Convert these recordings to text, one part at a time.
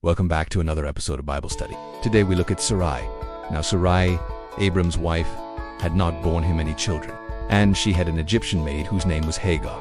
Welcome back to another episode of Bible Study. Today we look at Sarai. Now Sarai, Abram's wife, had not borne him any children, and she had an Egyptian maid whose name was Hagar.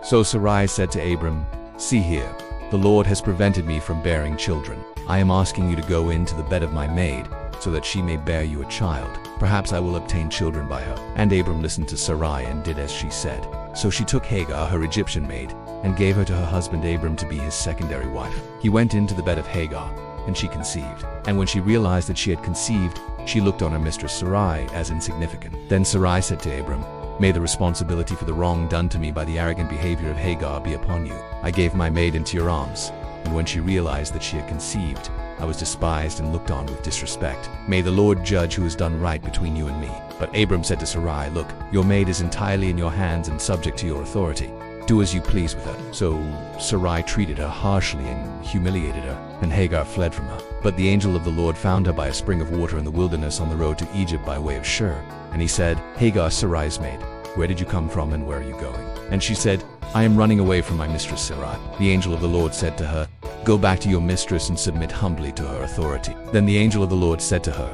So Sarai said to Abram, "See here, the Lord has prevented me from bearing children. I am asking you to go into the bed of my maid, so that she may bear you a child. Perhaps I will obtain children by her." And Abram listened to Sarai and did as she said. So she took Hagar, her Egyptian maid, and gave her to her husband Abram to be his secondary wife. He went into the bed of Hagar, and she conceived. And when she realized that she had conceived, she looked on her mistress Sarai as insignificant. Then Sarai said to Abram, "May the responsibility for the wrong done to me by the arrogant behavior of Hagar be upon you. I gave my maid into your arms, and when she realized that she had conceived, I was despised and looked on with disrespect. May the Lord judge who has done right between you and me." But Abram said to Sarai, "Look, your maid is entirely in your hands and subject to your authority. Do as you please with her." So Sarai treated her harshly and humiliated her, and Hagar fled from her. But the angel of the Lord found her by a spring of water in the wilderness on the road to Egypt by way of Shur. And he said, "Hagar, Sarai's maid, where did you come from and where are you going?" And she said, "I am running away from my mistress Sarai." The angel of the Lord said to her, "Go back to your mistress and submit humbly to her authority." Then the angel of the Lord said to her,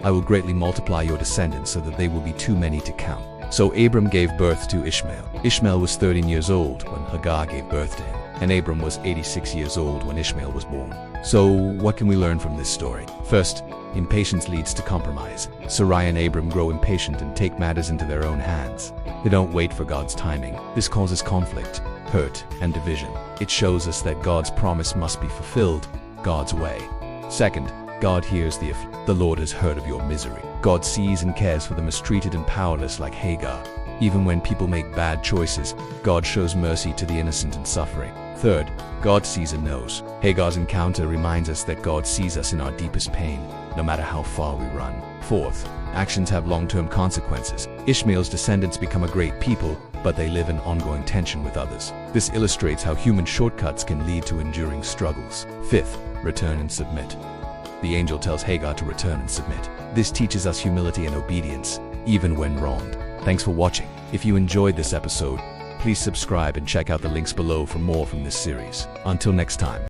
"I will greatly multiply your descendants so that they will be too many to count." So Abram gave birth to Ishmael. Ishmael was 13 years old when Hagar gave birth to him, and Abram was 86 years old when Ishmael was born. So what can we learn from this story? First, impatience leads to compromise. Sarai and Abram grow impatient and take matters into their own hands. They don't wait for God's timing. This causes conflict, hurt, and division. It shows us that God's promise must be fulfilled God's way. Second, God hears the afflicted. The Lord has heard of your misery. God sees and cares for the mistreated and powerless like Hagar. Even when people make bad choices, God shows mercy to the innocent and suffering. Third, God sees and knows. Hagar's encounter reminds us that God sees us in our deepest pain, no matter how far we run. Fourth, actions have long-term consequences. Ishmael's descendants become a great people, but they live in ongoing tension with others. This illustrates how human shortcuts can lead to enduring struggles. Fifth, return and submit. The angel tells Hagar to return and submit. This teaches us humility and obedience, even when wronged. Thanks for watching. If you enjoyed this episode, please subscribe and check out the links below for more from this series. Until next time.